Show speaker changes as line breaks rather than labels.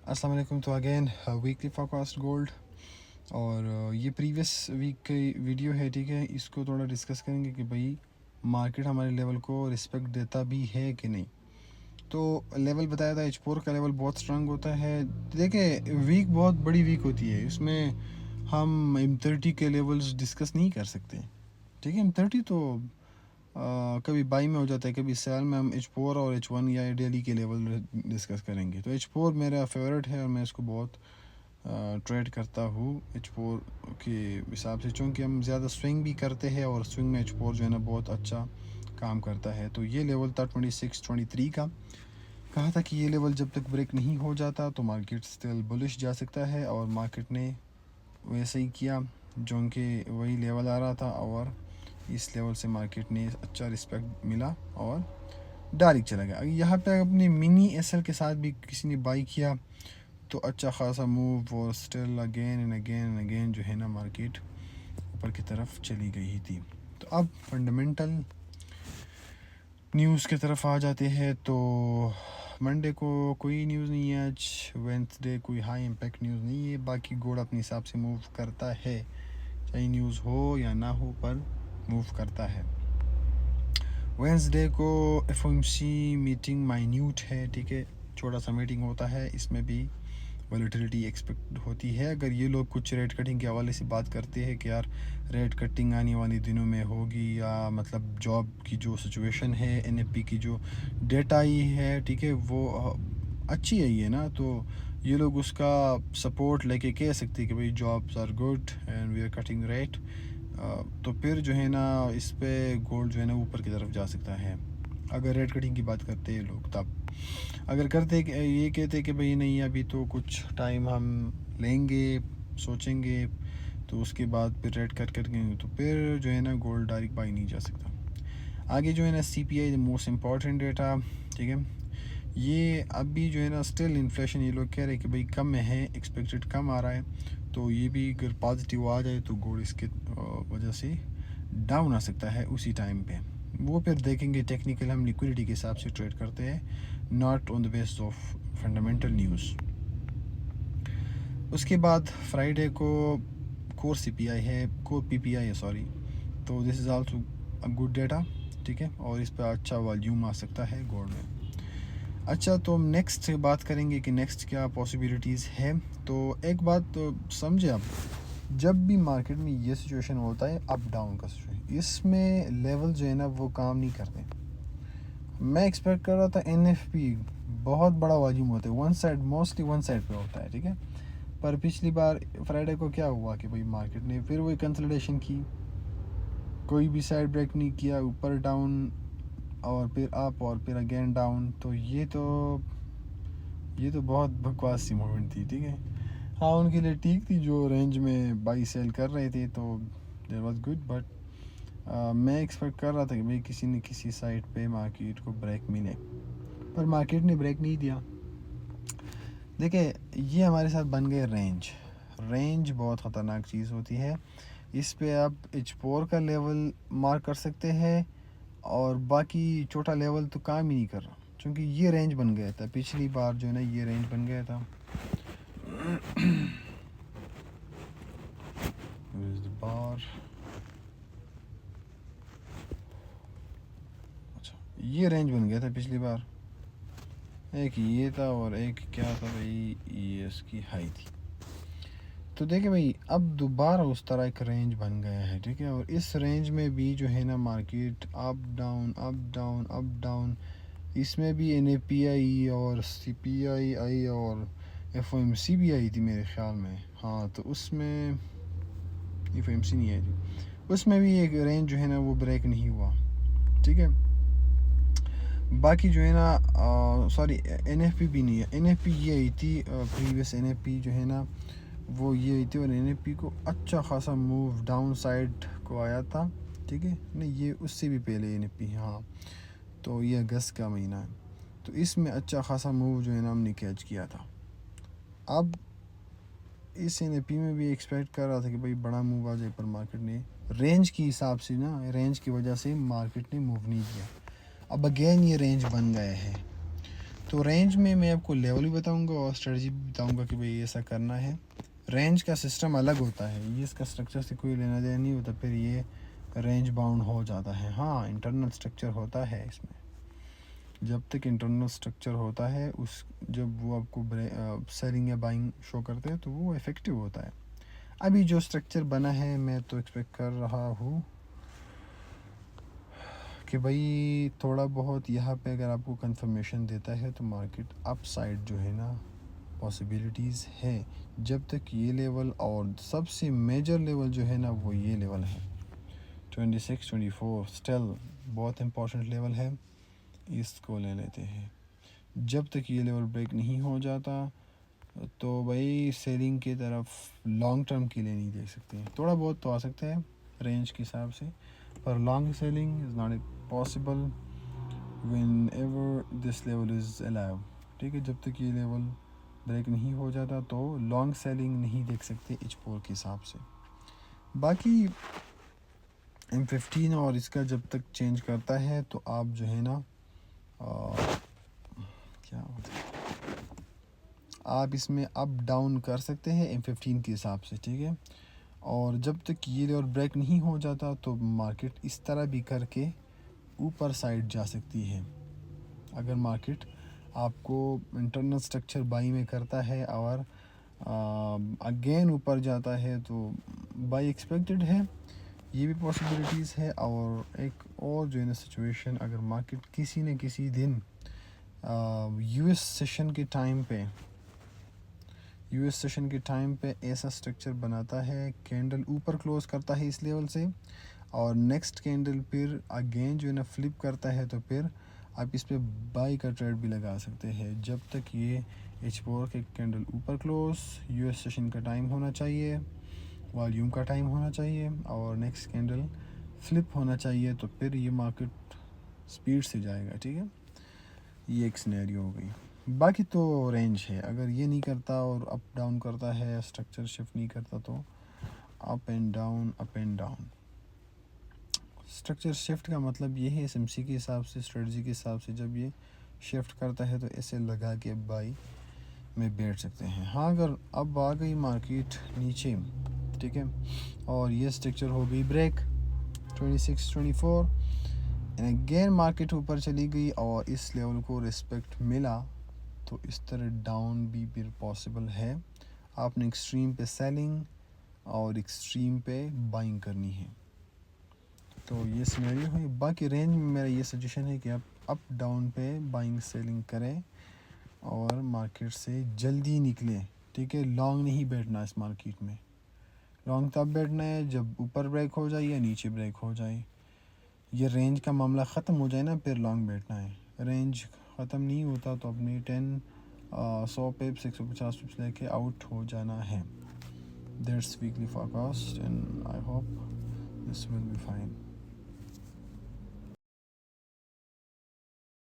अस्सलाम वालेकुम। तो अगेन वीकली फोरकास्ट गोल्ड और ये प्रीवियस वीक की वीडियो है, ठीक है। इसको थोड़ा डिस्कस करेंगे कि भाई मार्केट हमारे लेवल को रिस्पेक्ट देता भी है कि नहीं। तो लेवल बताया था, H4 का लेवल बहुत स्ट्रांग होता है। देखिए वीक बहुत बड़ी वीक होती है, इसमें हम M30 के लेवल्स डिस्कस नहीं कर सकते, ठीक है। M30 तो कभी बाई में हो जाता है, कभी सेल में हम H4 और H1 या डेली के लेवल डिस्कस करेंगे। तो H4 मेरा फेवरेट है और मैं इसको बहुत ट्रेड करता हूँ H4 के हिसाब से, चूँकि हम ज़्यादा स्विंग भी करते हैं और स्विंग में H4 जो है ना बहुत अच्छा काम करता है। तो ये लेवल था 26-23 का। कहा था कि ये लेवल जब तक ब्रेक नहीं हो जाता तो मार्केट स्टिल बुलिश जा सकता है, और मार्केट ने वैसे ही किया, जो कि वही लेवल आ रहा था, और इस लेवल से मार्केट ने अच्छा रिस्पेक्ट मिला और डायरेक्ट चला गया। यहाँ पे अपने मिनी एसएल के साथ भी किसी ने बाई किया तो अच्छा खासा मूव, और स्टिल अगेन एंड अगेन जो है ना मार्केट ऊपर की तरफ चली गई थी। तो अब फंडामेंटल न्यूज़ की तरफ आ जाते हैं। तो मंडे को कोई न्यूज़ नहीं है, आज वेंसडे कोई हाई इम्पैक्ट न्यूज़ नहीं है। बाकी गोल्ड अपने हिसाब से मूव करता है, चाहे न्यूज़ हो या ना हो, पर मूव करता है। वेंसडे को एफओएमसी मीटिंग माइन्यूट है, ठीक है, छोटा सा मीटिंग होता है, इसमें भी वॉलेटिलिटी एक्सपेक्ट होती है। अगर ये लोग कुछ रेट कटिंग के हवाले से बात करते हैं कि यार रेट कटिंग आने वाले दिनों में होगी, या मतलब जॉब की जो सिचुएशन है, एनएफपी की जो डेटा आई है, ठीक है, वो अच्छी आई है ना, तो ये लोग उसका सपोर्ट लेके कह सकते हैं कि भाई jobs are good and we are cutting rate. तो फिर जो है ना इस पे गोल्ड जो है ना ऊपर की तरफ जा सकता है, अगर रेट कटिंग की बात करते हैं लोग। तब अगर करते ये कहते कि भाई नहीं अभी तो कुछ टाइम हम लेंगे, सोचेंगे, तो उसके बाद फिर रेट कट करेंगे, तो फिर जो है ना गोल्ड डायरेक्ट बाई नहीं जा सकता। आगे जो है ना CPI the most important data, ठीक है, ये अभी जो है ना स्टिल इन्फ्लेशन ये लोग कह रहे हैं कि भाई कम है, एक्सपेक्टेड कम आ रहा है। तो ये भी अगर पॉजिटिव आ जाए तो गोल्ड इसके वजह से डाउन आ सकता है उसी टाइम पे। वो फिर देखेंगे, टेक्निकल हम लिक्विडिटी के हिसाब से ट्रेड करते हैं, not on the base of fundamental news. उसके बाद फ्राइडे को कोर CPI है, कोर PPI है सॉरी। तो this is also a good data, ठीक है, और इस पर अच्छा वॉल्यूम आ सकता है गोल्ड में। अच्छा, तो हम नेक्स्ट बात करेंगे कि नेक्स्ट क्या पॉसिबिलिटीज़ है। तो एक बात तो समझे आप, जब भी मार्केट में ये सिचुएशन होता है अप डाउन का सिचुएशन, इसमें लेवल जो है ना वो काम नहीं करते। मैं एक्सपेक्ट कर रहा था NFP बहुत बड़ा वॉल्यूम होता है, one side, mostly one side पे होता है, ठीक है। पर पिछली बार फ्राइडे को क्या हुआ कि भाई मार्केट ने फिर वही कंसोलिडेशन की, कोई भी साइड ब्रेक नहीं किया, ऊपर डाउन और फिर अप और फिर अगेन डाउन। तो ये तो बहुत बकवास सी मूवमेंट थी, ठीक है। हाँ, उनके लिए ठीक थी जो रेंज में बाई सेल कर रहे थे, तो देयर वाज गुड, बट मैं एक्सपेक्ट कर रहा था कि भाई किसी न किसी साइड पे मार्केट को ब्रेक मिले, पर मार्केट ने ब्रेक नहीं दिया। देखिए ये हमारे साथ बन गए रेंज बहुत ख़तरनाक चीज़ होती है। इस पे आप H4 का लेवल मार्क कर सकते हैं, और बाकी छोटा लेवल तो काम ही नहीं कर रहा, क्योंकि ये रेंज बन गया था पिछली बार, जो है ना ये रेंज बन गया था। बार अच्छा, ये रेंज बन गया था पिछली बार, एक ये था और एक क्या था भाई, ये इसकी हाई थी। तो देखिए भाई अब दोबारा उस तरह एक रेंज बन गया है, ठीक है, और इस रेंज में भी जो है ना market up down up down up down. इसमें भी NAPI और CPI आई और FOMC भी आई थी मेरे ख्याल में, हाँ, तो उसमें FOMC नहीं आई थी, उसमें भी एक रेंज जो है ना वो ब्रेक नहीं हुआ, ठीक है। बाकी जो है ना सॉरी NFP भी नहीं है, NFP ये आई थी प्रीवियस NFP जो है ना वो ये आई थी, और NFP को अच्छा खासा मूव डाउन साइड को आया था, ठीक है। नहीं, ये उससे भी पहले NFP, हाँ, तो ये अगस्त का महीना है, तो इसमें अच्छा खासा मूव जो है ना हमने कैच किया था। अब इस NFP में भी एक्सपेक्ट कर रहा था कि भाई बड़ा मूव आ जाए, पर मार्केट ने रेंज के हिसाब से ना, रेंज की वजह से मार्केट ने मूव नहीं किया। अब अगेन ये रेंज बन गए हैं, तो रेंज में मैं आपको लेवल भी बताऊंगा और स्ट्रेटजी भी बताऊंगा कि भाई ऐसा करना है। रेंज का सिस्टम अलग होता है, ये इसका स्ट्रक्चर से कोई लेना देना नहीं होता, फिर ये रेंज बाउंड हो जाता है। हाँ, इंटरनल स्ट्रक्चर होता है इसमें, जब तक इंटरनल स्ट्रक्चर होता है उस जब वो आपको सेलिंग या बाइंग शो करते हैं तो वो इफ़ेक्टिव होता है। अभी जो स्ट्रक्चर बना है मैं तो एक्सपेक्ट कर रहा हूँ कि भाई थोड़ा बहुत यहाँ पे अगर आपको कंफर्मेशन देता है तो मार्केट अप साइड जो है ना पॉसिबिलिटीज़ है। जब तक ये लेवल और सबसे मेजर लेवल जो है ना वो ये लेवल है 26-24 स्टिल बहुत इंपॉर्टेंट लेवल है, इसको ले लेते हैं। जब तक ये लेवल ब्रेक नहीं हो जाता तो भाई सेलिंग की तरफ लॉन्ग टर्म के लिए नहीं देख सकते हैं। थोड़ा बहुत तो आ सकता है रेंज के हिसाब से, पर long selling is not possible when ever this level is allow. ठीक है, जब तक ये लेवल ब्रेक नहीं हो जाता तो लॉन्ग सेलिंग नहीं देख सकते H4 के हिसाब से। बाकी M15 और इसका जब तक चेंज करता है तो आप जो है ना क्या होता है, आप इसमें अप डाउन कर सकते हैं M15 के हिसाब से। ठीक है, और जब तक ये लेवल ब्रेक नहीं हो जाता तो मार्केट इस तरह भी करके ऊपर साइड जा सकती है। अगर मार्केट आपको इंटरनल स्ट्रक्चर बाई में करता है और अगेन ऊपर जाता है तो बाई एक्सपेक्टेड है, ये भी पॉसिबिलिटीज़ है। और एक और जो है ना सिचुएशन, अगर मार्केट किसी न किसी दिन यूएस सेशन के टाइम पे ऐसा स्ट्रक्चर बनाता है, कैंडल ऊपर क्लोज करता है इस लेवल से और नेक्स्ट कैंडल फिर अगेन जो है ना फ्लिप करता है तो फिर आप इस पे बाई का ट्रेड भी लगा सकते हैं। जब तक ये H4 के कैंडल ऊपर क्लोज, यूएस सेशन का टाइम होना चाहिए, वॉल्यूम का टाइम होना चाहिए और नेक्स्ट कैंडल फ्लिप होना चाहिए, तो फिर ये मार्केट स्पीड से जाएगा। ठीक है, ये एक सिनेरियो हो गई। बाकी तो रेंज है, अगर ये नहीं करता और अप डाउन करता है, स्ट्रक्चर शिफ्ट नहीं करता तो up and down up and down. Structure shift का मतलब ये है SMC के हिसाब से, स्ट्रेटजी के हिसाब से जब ये शिफ्ट करता है तो ऐसे लगा के बाई में बैठ सकते हैं। हाँ, अगर अब आ गई मार्केट नीचे, ठीक है, और ये स्ट्रक्चर हो गई ब्रेक 26-24 एंड अगेन मार्केट ऊपर चली गई और इस लेवल को रिस्पेक्ट मिला तो इस तरह डाउन भी फिर पॉसिबल है। आपने एक्सट्रीम पे सेलिंग और एक्सट्रीम पे बाइंग करनी है, तो ये सिनेरियो है। बाकी रेंज में मेरा ये सजेशन है कि आप अप डाउन पे बाइंग सेलिंग करें और मार्केट से जल्दी निकलें। ठीक है, लॉन्ग नहीं बैठना इस मार्केट में। लॉन्ग तब बैठना है जब ऊपर ब्रेक हो जाए या नीचे ब्रेक हो जाए, ये रेंज का मामला ख़त्म हो जाए ना, फिर लॉन्ग बैठना है। रेंज ख़त्म नहीं होता तो अपनी 100 पिप्स 150 पिप्स लेके आउट हो जाना है। That's weekly forecast and I hope this will be fine.